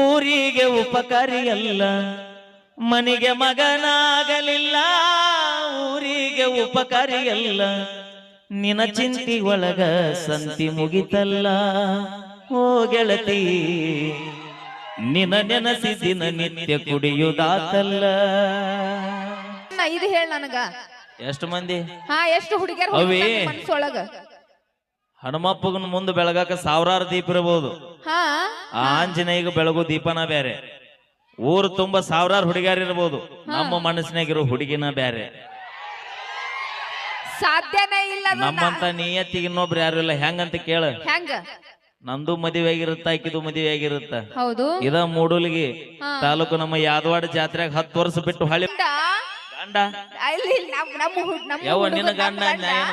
ಊರಿಗೆ ಉಪಕಾರಿಯಲ್ಲ, ಮನಿಗೆ ಮಗನಾಗಲಿಲ್ಲ. ಊರಿಗೆ ಉಪಕಾರಿಯಲ್ಲ, ನಿನ ಚಿಂತಿ ಒಳಗ ಸಂತಿ ಮುಗಿತಲ್ಲ. ಓ ಗೆಳತಿ, ನಿನ ನೆನಸಿ ದಿನ ನಿತ್ಯ ಕುಡಿಯುದಾತಲ್ಲ. ಇದು ಹೇಳ ನನಗ ಎಷ್ಟು ಮಂದಿ ಎಷ್ಟು ಹುಡುಗಿಯರು ಅವೇ ಮನಸ್ಸೊಳಗ ಹನುಮಪ್ಪಗನ ಮುಂದೆ ಬೆಳಗಾಕ ಸಾವಿರಾರು ದೀಪ ಇರಬಹುದು. ಆಂಜನೇಯಗ ಬೆಳಗು ದೀಪನ ಬೇರೆ. ಊರು ತುಂಬಾ ಸಾವಿರಾರು ಹುಡುಗಿಯರು ಇರಬಹುದು. ನಮ್ಮ ಮನಸ್ಸಿನಾಗಿರೋ ಹುಡುಗಿನ ಬೇರೆ. ಸಾಧ್ಯನೇ ಇಲ್ಲ. ನಮ್ಮಂತ ನಿಯತ್ತಿಗೆ ಇನ್ನೊಬ್ರು ಯಾರು ಇಲ್ಲ. ಹೆಂಗಂತ ಕೇಳ. ಹೆಂಗ? ನಂದು ಮದುವೆ ಆಗಿರುತ್ತ, ಆಕಿದು ಮದುವೆ ಆಗಿರುತ್ತ. ಹೌದು. ಇದ ಮೂಡೂಲಿಗೆ ತಾಲೂಕು ನಮ್ಮ ಯಾದವಾಡ ಜಾತ್ರೆಗೆ 10 ವರ್ಷ ಬಿಟ್ಟು ಹಳಿ ಗಂಡ ಯಾವ ನಿನ್ನ ಗಂಡ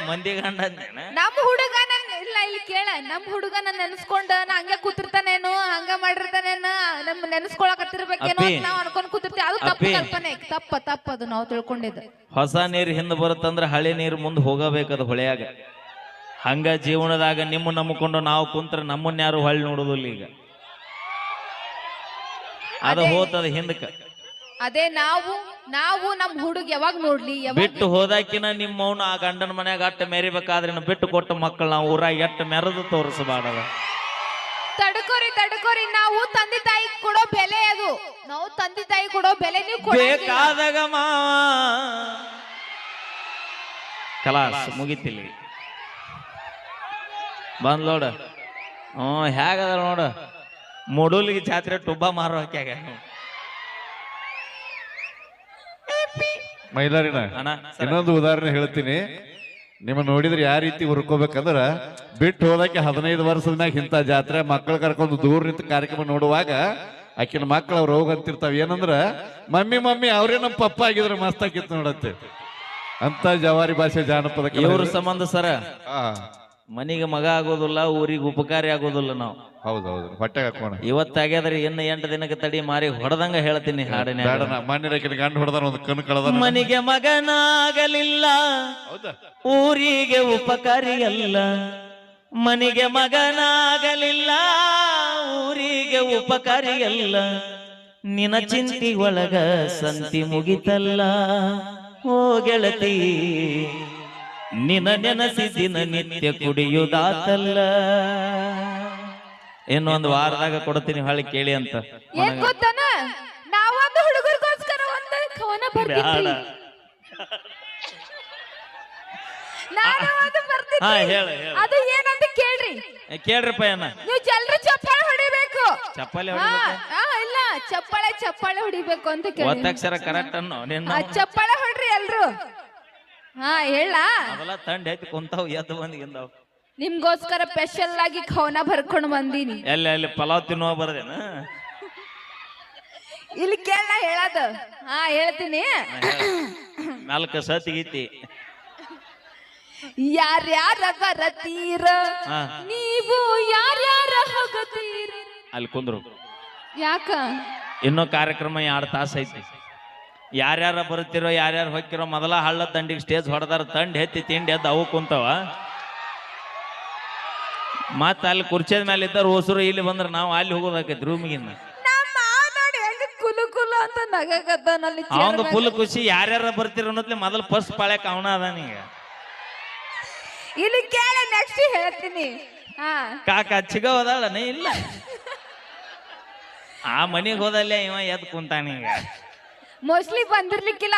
ಮಂದಿ ಗಂಡ ನಮ್ಮ ಹುಡುಗ ಇಲ್ಲ. ಇಲ್ಲಿ ಕೇಳ, ನಮ್ ಹುಡುಗ ನನ್ ನೆನ್ಸ್ಕೊಂಡ ನಾ ಹಂಗೆ ಕೂತಿರ್ತಾನೇನು, ಹಂಗ ಮಾಡಿರ್ತಾನೇನು, ನಮ್ ನೆನ್ಸ್ಕೊಳಕತ್ತಿರ್ಬೇಕೇನೋ ನಾವ್ ಅನ್ಕೊಂಡ್ ಕೂತಿರ್ತೀವಿ. ಅದು ತಪ್ಪು ಕಲ್ಪನೆ. ತಪ್ಪದು ನಾವು ತಿಳ್ಕೊಂಡಿದ್ದು. ಹೊಸ ನೀರು ಹಿಂದೆ ಬರುತ್ತಂದ್ರ ಹಳೆ ನೀರು ಮುಂದೆ ಹೋಗಬೇಕದು ಹೊಳೆಯಾಗ. ಹಂಗ ಜೀವನದಾಗ ನಿಮ್ಮ ನಂಬಿಕೊಂಡು ನಾವು ಕುಂತ್ರ ನಮ್ಮನ್ನ ಯಾರು ಹೊಳ್ಳಿ ನೋಡುದಿಲ್ಲ. ಈಗ ಅದು ಹೋತದ ಹಿಂದಕ್ಕ. ಅದೇ ನಾವು ನಮ್ ಹುಡುಗ ಯಾವಾಗ ನೋಡ್ಲಿ, ಬಿಟ್ಟು ಹೋದಾಕಿನ ನಿಮ್ಮವನು ಆ ಗಂಡನ ಮನ್ಯಾಗ ಅಟ್ಟ ಮೆರಿಬೇಕಾದ್ರೆ ಬಿಟ್ಟು ಕೊಟ್ಟ ಮಕ್ಕಳು ನಾವು ಊರಾಗ ಎಟ್ಟ ಮೆರೆದು ತೋರಿಸಬಾರದ. ತಡ್ಕೋರಿ, ನಾವು ತಂದೆ ತಾಯಿ ಕೊಡೋ ಬೆಲೆ ಅದು. ನಾವು ತಂದೆ ತಾಯಿ ಕೊಡೋ ಬೆಲೆ ನೀವು ಬೇಕಾದಾಗ ಕಲಾಸ್ ಮುಗಿತಿಲ್ಲ. ಬಂದ್ ನೋಡ. ಹೇಗದ ನೋಡ, ಮೂಡೂಲಿಗೆ ಜಾತ್ರೆ ಟುಬ್ಬ ಮಾರೋ ಹಾಕ್ಯಾಗ. ಮೈಲಾರಿನ ಇನ್ನೊಂದು ಉದಾಹರಣೆ ಹೇಳ್ತೀನಿ. ನಿಮ್ಮ ನೋಡಿದ್ರೆ ಯಾವ ರೀತಿ ಹುರ್ಕೋಬೇಕಂದ್ರ, ಬಿಟ್ಟು ಹೋದಕ್ಕೆ 15 ವರ್ಷದ ಮ್ಯಾಗ ಇಂಥ ಜಾತ್ರೆ ಮಕ್ಕಳು ಕರ್ಕೊಂಡು ದೂರ ನಿಂತ ಕಾರ್ಯಕ್ರಮ ನೋಡುವಾಗ ಆಕಿನ ಮಕ್ಕಳು ಅವ್ರು ಹೋಗಂತಿರ್ತಾವ. ಏನಂದ್ರ ಮಮ್ಮಿ ಅವ್ರೇ ನಮ್ಮ ಪಪ್ಪ ಆಗಿದ್ರೆ ಮಸ್ತ್ ಆಕಿತ್ತು ನೋಡತ್ತೆ ಅಂತ ಜವಾರಿ ಭಾಷೆ ಜಾನಪದ ಇವ್ರ ಸಂಬಂಧ ಸರ. ಮನಿಗೆ ಮಗ ಆಗೋದಿಲ್ಲ, ಊರಿಗೆ ಉಪಕಾರಿ ಆಗೋದಿಲ್ಲ. ನಾವು ಹೌದೌದು ಹೊಟ್ಟೆ ಹಾಕೋಣ. ಇವತ್ತಾಗ್ಯಾದ್ರೆ ಇನ್ನು 8 ದಿನಕ್ಕೆ ತಡಿ ಮಾರಿ ಹೊಡೆದಂಗ ಹೇಳ್ತೀನಿ ಹಾಡಿನ. ಗಂಡು ಹೊಡೆದ ಒಂದು ಕಣ್ಣು ಕಳೆದ. ಮನಿಗೆ ಮಗನಾಗಲಿಲ್ಲ, ಊರಿಗೆ ಉಪಕಾರಿಯಲ್ಲ. ಮನಿಗೆ ಮಗನಾಗಲಿಲ್ಲ, ಊರಿಗೆ ಉಪಕಾರಿಯಲ್ಲ. ನಿನ ಚಿಂತಿ ಒಳಗ ಸಂತಿ ಮುಗಿತಲ್ಲ. ಓ ಗೆಳತಿ, ನಿನ ನೆನಸಿ ದಿನ ನಿತ್ಯ ಕುಡಿಯುದಾತಲ್ಲ. ಇನ್ನೊಂದು ವಾರದಾಗ ಕೊಡ್ತೀನಿ, ಹೊಳ್ಳಿ ಕೇಳಿ ಅಂತ. ಏನ್ ಗೊತ್ತಾನ, ನಾವೊಂದು ಹುಡುಗರಿಗೋಸ್ಕರ ಒಂದು ಕವನ ಬರ್ತೀನಿ. ಅದು ಏನಂತ ಕೇಳ್ರಿ. ಕೇಳ್ರಿಪ್ಪ ಏನ. ನೀವು ಜಲ್ದಿ ಚಪ್ಪಾಳೆ ಹೊಡಿಬೇಕು. ಚಪ್ಪಾಳೆ ಇಲ್ಲ, ಚಪ್ಪಾಳೆ ಹೊಡಿಬೇಕು ಅಂತ ಕೇಳಿ. ಒತ್ತಕ್ಷರ ಕರೆಕ್ಟ್ ಅನ್ನೋ ನಿನ್ನ. ಚಪ್ಪಾಳೆ ಹೊಡ್ರಿ ಎಲ್ರು. ಹೇಳ ಅದೆಲ್ಲ ತಂಡ ಐತಿ ಕುಂತಾವ್ ಎದ್ದು ಬಂದಿಗಿಂದಾವ್. ನಿಮ್ಗೋಸ್ಕರ ಸ್ಪೆಷಲ್ ಆಗಿ ಕವನ ಬರ್ಕೊಂಡು ಬಂದೀನಿ. ಎಲ್ಲಿ ಪಲಾವ್ ತಿನ್ನುವ ಬರದೇನ? ಇಲ್ಲಿ ಕೇಳ ಹೇಳದ. ಹೇಳ್ತೀನಿ. ನಾಲ್ಕು ಸತಿಗೀತಿ. ಯಾರ್ಯಾರ ಬರತೀರ, ನೀವು ಯಾರ್ಯಾರ ಹೋಗತೀರ. ಅಲ್ಲಿ ಕುಂದ್ರು. ಯಾಕ? ಇನ್ನೂ ಕಾರ್ಯಕ್ರಮ 2 ತಾಸು ಐತಿ. ಯಾರ್ಯಾರ ಬರ್ತಿರೋ ಯಾರ್ಯಾರು ಹೊಕ್ಕಿರೋ ಮೊದಲ ಹಳ್ಳ ದಂಡಿಗೆ ಸ್ಟೇಜ್ ಹೊಡೆದಾರ. ತಂಡ ಎತ್ತಿ ತಿಂಡಿ ಎದ್ದು ಅವು ಕುಂತವ. ಮತ್ತ ಅಲ್ಲಿ ಕುರ್ಚಿದ ಮೇಲೆ ಇದ್ದಾರ ಹೊಸರು. ಇಲ್ಲಿ ಬಂದ್ರ ನಾವು ಅಲ್ಲಿ ಹೋಗೋದಾಕೈತಿ ರೂಮಿಗಿನ್ನ. ಅಂತ ನಗಕತ್ತಾನಲ್ಲಿ. ಅವಂಗ ಫುಲ್ ಖುಷಿ. ಯಾರ್ಯಾರ ಬರ್ತಿರೋ ಅನ್ನೋದ್ಲಿ ಮೊದಲು ಫಸ್ಟ್ ಪಾಳ್ಯಕ್ ಅವನ ಅದಾನೀಗ. ಇಲ್ಲಿ ಕೇಳ, ನೆಕ್ಸ್ಟ್ ಹೇಳ್ತೀನಿ. ಕಾಕ ಚಿಗ ಹೋದಾಳನೇ ಇಲ್ಲ. ಆ ಮನಿಗೆ ಹೋದಲ್ಲೇ ಇವ ಎದ್ದು ಕುಂತಾನೀಗ. ಮೋಸ್ಟ್ಲಿ ಬಂದಿರ್ಲಿಕ್ಕಿಲ್ಲ.